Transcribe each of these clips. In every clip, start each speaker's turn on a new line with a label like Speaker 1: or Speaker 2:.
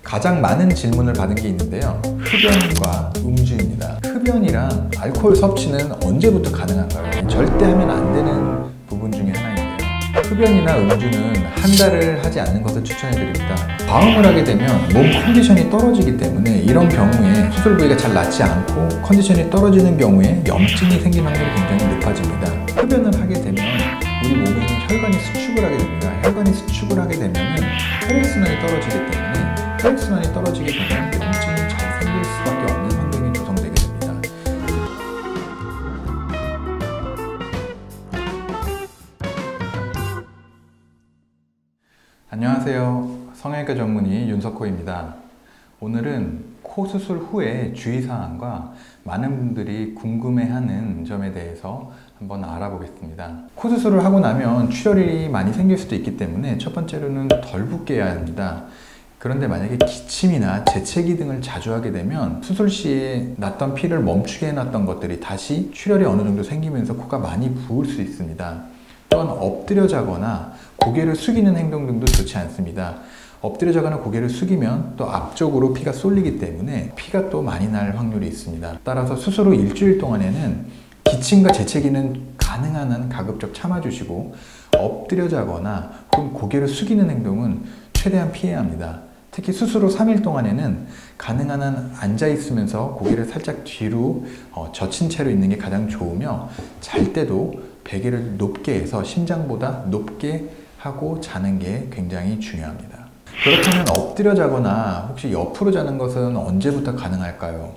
Speaker 1: 가장 많은 질문을 받은 게 있는데요. 흡연과 음주입니다. 흡연이랑 알코올 섭취는 언제부터 가능한가요? 절대 하면 안 되는 부분 중에 하나인데요. 흡연이나 음주는 한 달을 하지 않는 것을 추천해 드립니다. 과음을 하게 되면 몸 컨디션이 떨어지기 때문에 이런 경우에 수술 부위가 잘 낫지 않고 컨디션이 떨어지는 경우에 염증이 생길 확률이 굉장히 높아집니다. 흡연을 하게 되면 우리 몸에 있는 혈관이 수축을 하게 됩니다. 혈관이 수축을 하게 되면 혈액순환이 떨어지기 때문에 혈액순환이 떨어지게 되면 염증이 잘 생길 수밖에 없는 환경이 조성되게 됩니다. 안녕하세요. 성형외과 전문의 윤석호입니다. 오늘은 코 수술 후에 주의사항과 많은 분들이 궁금해하는 점에 대해서 한번 알아보겠습니다. 코 수술을 하고 나면 출혈이 많이 생길 수도 있기 때문에 첫 번째로는 덜 붓게 해야 합니다. 그런데 만약에 기침이나 재채기 등을 자주 하게 되면 수술 시에 났던 피를 멈추게 해놨던 것들이 다시 출혈이 어느 정도 생기면서 코가 많이 부을 수 있습니다. 또한 엎드려 자거나 고개를 숙이는 행동 등도 좋지 않습니다. 엎드려 자거나 고개를 숙이면 또 앞쪽으로 피가 쏠리기 때문에 피가 또 많이 날 확률이 있습니다. 따라서 수술 후 일주일 동안에는 기침과 재채기는 가능한 한 가급적 참아주시고 엎드려 자거나 혹은 고개를 숙이는 행동은 최대한 피해야 합니다. 특히 수술 후 3일 동안에는 가능한 한 앉아 있으면서 고개를 살짝 뒤로 젖힌 채로 있는 게 가장 좋으며 잘 때도 베개를 높게 해서 심장보다 높게 하고 자는 게 굉장히 중요합니다. 그렇다면 엎드려 자거나 혹시 옆으로 자는 것은 언제부터 가능할까요?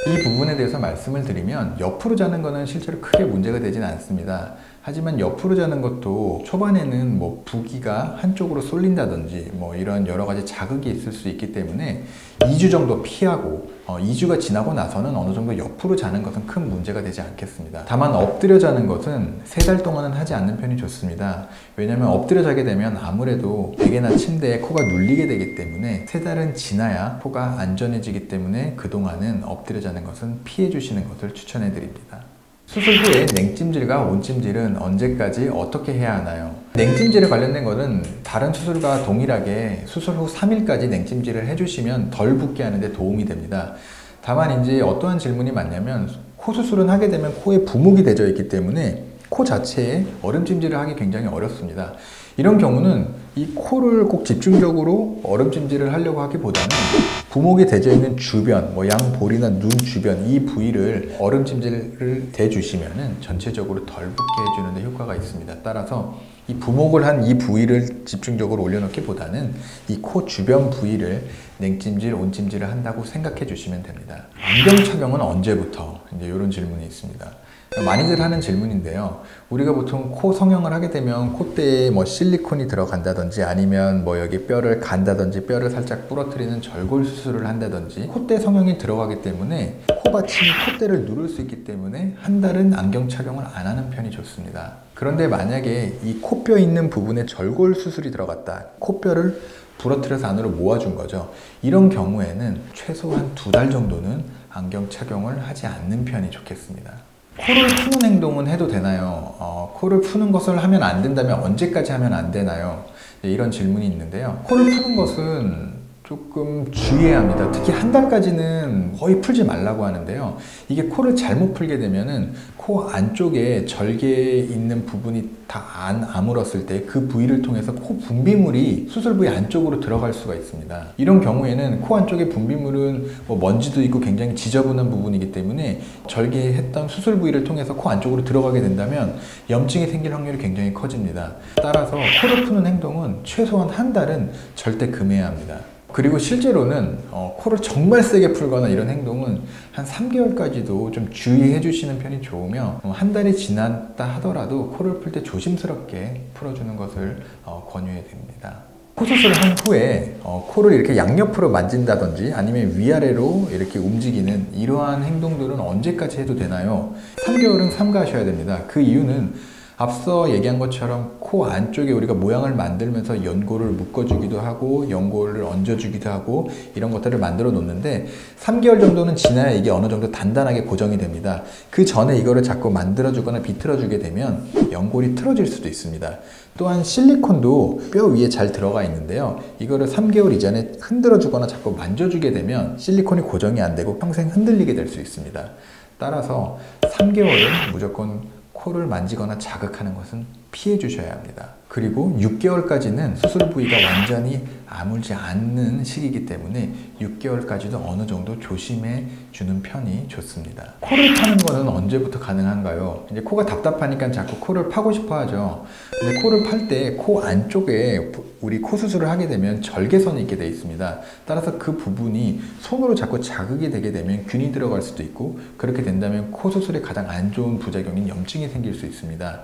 Speaker 1: 이 부분에 대해서 말씀을 드리면 옆으로 자는 것은 실제로 크게 문제가 되진 않습니다. 하지만 옆으로 자는 것도 초반에는 부기가 한쪽으로 쏠린다든지 이런 여러 가지 자극이 있을 수 있기 때문에 2주 정도 피하고 2주가 지나고 나서는 어느 정도 옆으로 자는 것은 큰 문제가 되지 않겠습니다. 다만 엎드려 자는 것은 3달 동안은 하지 않는 편이 좋습니다. 왜냐하면 엎드려 자게 되면 아무래도 베개나 침대에 코가 눌리게 되기 때문에 3달은 지나야 코가 안전해지기 때문에 그동안은 엎드려 자는 것은 피해 주시는 것을 추천해 드립니다. 수술 후에 냉찜질과 온찜질은 언제까지 어떻게 해야 하나요? 냉찜질에 관련된 것은 다른 수술과 동일하게 수술 후 3일까지 냉찜질을 해주시면 덜 붓게 하는데 도움이 됩니다. 다만 이제 어떠한 질문이 많냐면 코 수술은 하게 되면 코에 부목이 되어 있기 때문에 코 자체에 얼음찜질을 하기 굉장히 어렵습니다. 이런 경우는 이 코를 꼭 집중적으로 얼음찜질을 하려고 하기보다는 부목이 되어 있는 주변, 양볼이나 눈 주변 이 부위를 얼음찜질을 대주시면 전체적으로 덜 붓게 해주는 데 효과가 있습니다. 따라서 이 부목을 한 이 부위를 집중적으로 올려놓기보다는 이 코 주변 부위를 냉찜질, 온찜질을 한다고 생각해 주시면 됩니다. 안경 착용은 언제부터? 이제 이런 질문이 있습니다. 많이들 하는 질문인데요. 우리가 보통 코 성형을 하게 되면 콧대에 실리콘이 들어간다든지 아니면 여기 뼈를 간다든지 뼈를 살짝 부러뜨리는 절골 수술을 한다든지 콧대 성형이 들어가기 때문에 코받침이 콧대를 누를 수 있기 때문에 한 달은 안경 착용을 안 하는 편이 좋습니다. 그런데 만약에 이 코뼈 있는 부분에 절골 수술이 들어갔다. 코뼈를 부러뜨려서 안으로 모아준 거죠. 이런 경우에는 최소한 2달 정도는 안경 착용을 하지 않는 편이 좋겠습니다. 코를 푸는 행동은 해도 되나요? 코를 푸는 것을 하면 안 된다면 언제까지 하면 안 되나요? 이런 질문이 있는데요. 코를 푸는 것은 조금 주의해야 합니다. 특히 한 달까지는 거의 풀지 말라고 하는데요. 이게 코를 잘못 풀게 되면은 코 안쪽에 절개 있는 부분이 다 안 아물었을 때 그 부위를 통해서 코 분비물이 수술 부위 안쪽으로 들어갈 수가 있습니다. 이런 경우에는 코 안쪽에 분비물은 먼지도 있고 굉장히 지저분한 부분이기 때문에 절개했던 수술 부위를 통해서 코 안쪽으로 들어가게 된다면 염증이 생길 확률이 굉장히 커집니다. 따라서 코를 푸는 행동은 최소한 한 달은 절대 금해야 합니다. 그리고 실제로는 코를 정말 세게 풀거나 이런 행동은 한 3개월까지도 좀 주의해 주시는 편이 좋으며 한 달이 지났다 하더라도 코를 풀 때 조심스럽게 풀어주는 것을 권유해 드립니다. 코 수술을 한 후에 코를 이렇게 양옆으로 만진다든지 아니면 위아래로 이렇게 움직이는 이러한 행동들은 언제까지 해도 되나요? 3개월은 삼가하셔야 됩니다. 그 이유는 앞서 얘기한 것처럼 코 안쪽에 우리가 모양을 만들면서 연고를 묶어주기도 하고 연고를 얹어주기도 하고 이런 것들을 만들어 놓는데 3개월 정도는 지나야 이게 어느 정도 단단하게 고정이 됩니다. 그 전에 이거를 자꾸 만들어주거나 비틀어주게 되면 연골이 틀어질 수도 있습니다. 또한 실리콘도 뼈 위에 잘 들어가 있는데요. 이거를 3개월 이전에 흔들어주거나 자꾸 만져주게 되면 실리콘이 고정이 안 되고 평생 흔들리게 될 수 있습니다. 따라서 3개월은 무조건 코를 만지거나 자극하는 것은 피해 주셔야 합니다. 그리고 6개월까지는 수술 부위가 완전히 아물지 않는 시기이기 때문에 6개월까지도 어느 정도 조심해 주는 편이 좋습니다. 코를 파는 거는 언제부터 가능한가요? 이제 코가 답답하니까 자꾸 코를 파고 싶어 하죠. 근데 코를 팔 때 코 안쪽에 우리 코 수술을 하게 되면 절개선이 있게 되어 있습니다. 따라서 그 부분이 손으로 자꾸 자극이 되게 되면 균이 들어갈 수도 있고, 그렇게 된다면 코 수술에 가장 안 좋은 부작용인 염증이 생길 수 있습니다.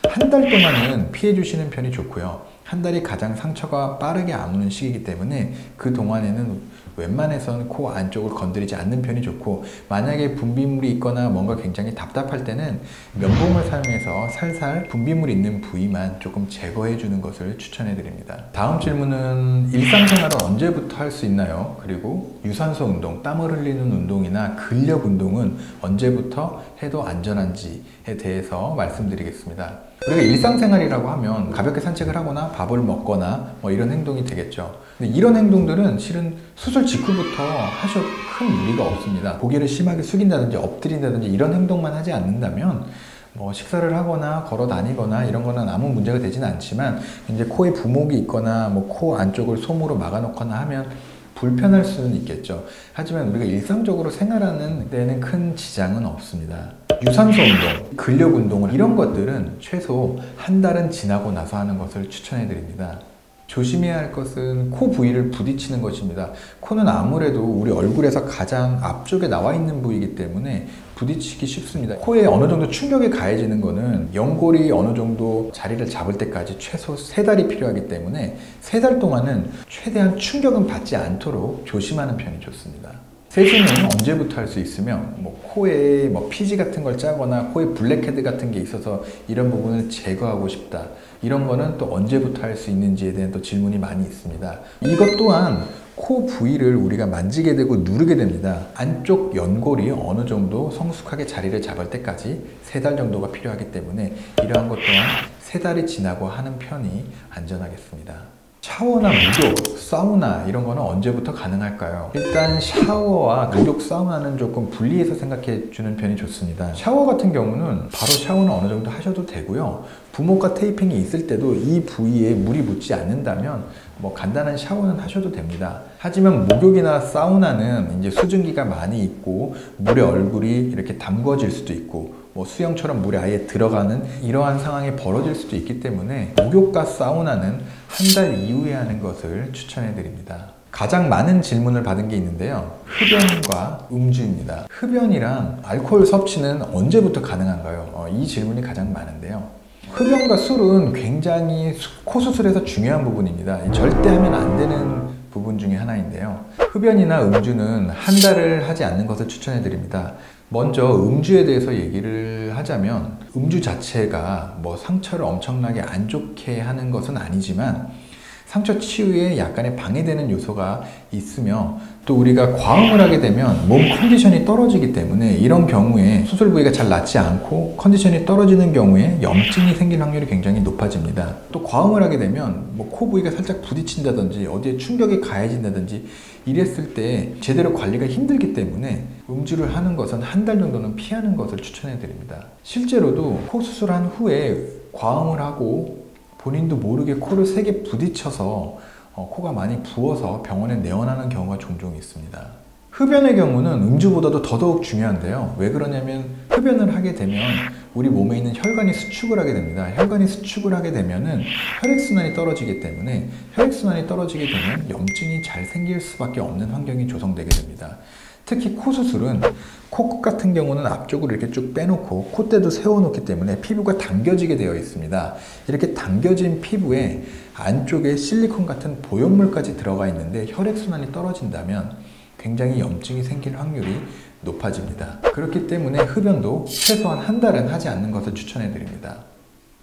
Speaker 1: 한 달 동안은 피해 주시는 편이 좋고요. 한 달이 가장 상처가 빠르게 아무는 시기이기 때문에 그 동안에는 웬만해서는 코 안쪽을 건드리지 않는 편이 좋고, 만약에 분비물이 있거나 뭔가 굉장히 답답할 때는 면봉을 사용해서 살살 분비물 있는 부위만 조금 제거해 주는 것을 추천해 드립니다. 다음 질문은 일상생활은 언제부터 할 수 있나요? 그리고 유산소 운동, 땀을 흘리는 운동이나 근력 운동은 언제부터 해도 안전한지에 대해서 말씀드리겠습니다. 우리가 일상생활이라고 하면 가볍게 산책을 하거나 밥을 먹거나 뭐 이런 행동이 되겠죠. 근데 이런 행동들은 실은 수술 직후부터 하셔도 큰 무리가 없습니다. 고개를 심하게 숙인다든지 엎드린다든지 이런 행동만 하지 않는다면 뭐 식사를 하거나 걸어 다니거나 이런 거는 아무 문제가 되지는 않지만, 이제 코에 부목이 있거나 뭐 코 안쪽을 솜으로 막아 놓거나 하면 불편할 수는 있겠죠. 하지만 우리가 일상적으로 생활하는 데는 큰 지장은 없습니다. 유산소 운동, 근력 운동 이런 것들은 최소 한 달은 지나고 나서 하는 것을 추천해 드립니다. 조심해야 할 것은 코 부위를 부딪히는 것입니다. 코는 아무래도 우리 얼굴에서 가장 앞쪽에 나와 있는 부위이기 때문에 부딪히기 쉽습니다. 코에 어느 정도 충격이 가해지는 것은 연골이 어느 정도 자리를 잡을 때까지 최소 3달이 필요하기 때문에 3달 동안은 최대한 충격은 받지 않도록 조심하는 편이 좋습니다. 세수는 언제부터 할 수 있으며, 코에 피지 같은 걸 짜거나 코에 블랙헤드 같은 게 있어서 이런 부분을 제거하고 싶다, 이런 거는 또 언제부터 할 수 있는지에 대한 또 질문이 많이 있습니다. 이것 또한 코 부위를 우리가 만지게 되고 누르게 됩니다. 안쪽 연골이 어느 정도 성숙하게 자리를 잡을 때까지 3달 정도가 필요하기 때문에 이러한 것 또한 3달이 지나고 하는 편이 안전하겠습니다. 샤워나 목욕, 사우나 이런 거는 언제부터 가능할까요? 일단 샤워와 목욕, 사우나는 조금 분리해서 생각해 주는 편이 좋습니다. 샤워 같은 경우는 바로 샤워는 어느 정도 하셔도 되고요. 부목과 테이핑이 있을 때도 이 부위에 물이 묻지 않는다면 간단한 샤워는 하셔도 됩니다. 하지만 목욕이나 사우나는 이제 수증기가 많이 있고 물에 얼굴이 이렇게 담궈질 수도 있고 수영처럼 물에 아예 들어가는 이러한 상황이 벌어질 수도 있기 때문에 목욕과 사우나는 한 달 이후에 하는 것을 추천해 드립니다. 가장 많은 질문을 받은 게 있는데요. 흡연과 음주입니다. 흡연이랑 알코올 섭취는 언제부터 가능한가요? 이 질문이 가장 많은데요. 흡연과 술은 굉장히 코 수술에서 중요한 부분입니다. 절대 하면 안 되는 부분 중에 하나인데요. 흡연이나 음주는 한 달을 하지 않는 것을 추천해 드립니다. 먼저 음주에 대해서 얘기를 하자면, 음주 자체가 상처를 엄청나게 안 좋게 하는 것은 아니지만 상처 치유에 약간의 방해되는 요소가 있으며, 또 우리가 과음을 하게 되면 몸 컨디션이 떨어지기 때문에 이런 경우에 수술 부위가 잘 낫지 않고 컨디션이 떨어지는 경우에 염증이 생길 확률이 굉장히 높아집니다. 또 과음을 하게 되면 코 부위가 살짝 부딪힌다든지 어디에 충격이 가해진다든지 이랬을 때 제대로 관리가 힘들기 때문에 음주를 하는 것은 한 달 정도는 피하는 것을 추천해 드립니다. 실제로도 코 수술한 후에 과음을 하고 본인도 모르게 코를 세게 부딪혀서 코가 많이 부어서 병원에 내원하는 경우가 종종 있습니다. 흡연의 경우는 음주보다도 더더욱 중요한데요. 왜 그러냐면 흡연을 하게 되면 우리 몸에 있는 혈관이 수축을 하게 됩니다. 혈관이 수축을 하게 되면은 혈액순환이 떨어지기 때문에 혈액순환이 떨어지게 되면 염증이 잘 생길 수밖에 없는 환경이 조성되게 됩니다. 특히 코 수술은 코끝 같은 경우는 앞쪽으로 이렇게 쭉 빼놓고 콧대도 세워놓기 때문에 피부가 당겨지게 되어 있습니다. 이렇게 당겨진 피부에 안쪽에 실리콘 같은 보형물까지 들어가 있는데 혈액순환이 떨어진다면 굉장히 염증이 생길 확률이 높아집니다. 그렇기 때문에 흡연도 최소한 한 달은 하지 않는 것을 추천해 드립니다.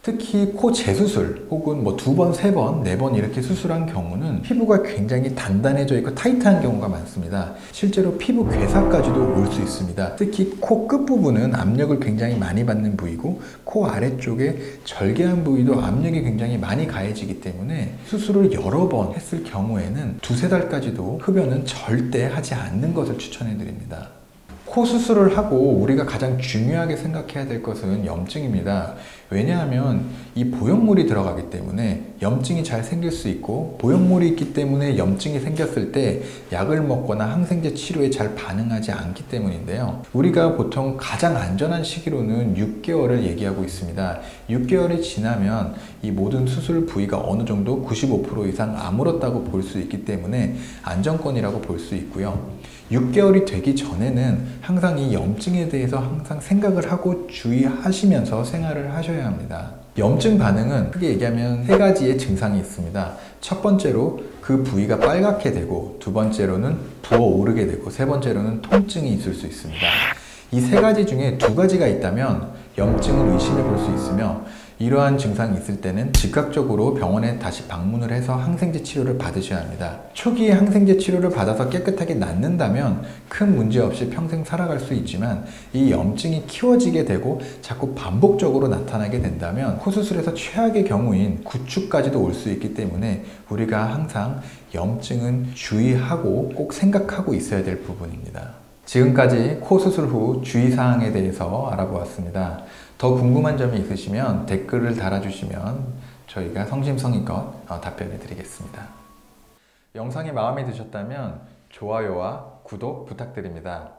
Speaker 1: 특히 코 재수술 혹은 뭐 2번, 3번, 4번 이렇게 수술한 경우는 피부가 굉장히 단단해져 있고 타이트한 경우가 많습니다. 실제로 피부 괴사까지도 올 수 있습니다. 특히 코 끝부분은 압력을 굉장히 많이 받는 부위고 코 아래쪽에 절개한 부위도 압력이 굉장히 많이 가해지기 때문에 수술을 여러 번 했을 경우에는 2~3달까지도 흡연은 절대 하지 않는 것을 추천해 드립니다. 코 수술을 하고 우리가 가장 중요하게 생각해야 될 것은 염증입니다. 왜냐하면 이 보형물이 들어가기 때문에 염증이 잘 생길 수 있고, 보형물이 있기 때문에 염증이 생겼을 때 약을 먹거나 항생제 치료에 잘 반응하지 않기 때문인데요. 우리가 보통 가장 안전한 시기로는 6개월을 얘기하고 있습니다. 6개월이 지나면 이 모든 수술 부위가 어느 정도 95% 이상 아물었다고 볼 수 있기 때문에 안정권이라고 볼 수 있고요. 6개월이 되기 전에는 항상 이 염증에 대해서 항상 생각을 하고 주의하시면서 생활을 하셔야 합니다. 염증 반응은 크게 얘기하면 3가지의 증상이 있습니다. 첫 번째로 그 부위가 빨갛게 되고, 2번째로는 부어오르게 되고, 3번째로는 통증이 있을 수 있습니다. 이 3가지 중에 2가지가 있다면 염증을 의심해 볼 수 있으며, 이러한 증상이 있을 때는 즉각적으로 병원에 다시 방문을 해서 항생제 치료를 받으셔야 합니다. 초기에 항생제 치료를 받아서 깨끗하게 낫는다면 큰 문제 없이 평생 살아갈 수 있지만, 이 염증이 키워지게 되고 자꾸 반복적으로 나타나게 된다면 코 수술에서 최악의 경우인 구축까지도 올 수 있기 때문에 우리가 항상 염증은 주의하고 꼭 생각하고 있어야 될 부분입니다. 지금까지 코 수술 후 주의사항에 대해서 알아보았습니다. 더 궁금한 점이 있으시면 댓글을 달아주시면 저희가 성심성의껏 답변해 드리겠습니다. 영상이 마음에 드셨다면 좋아요와 구독 부탁드립니다.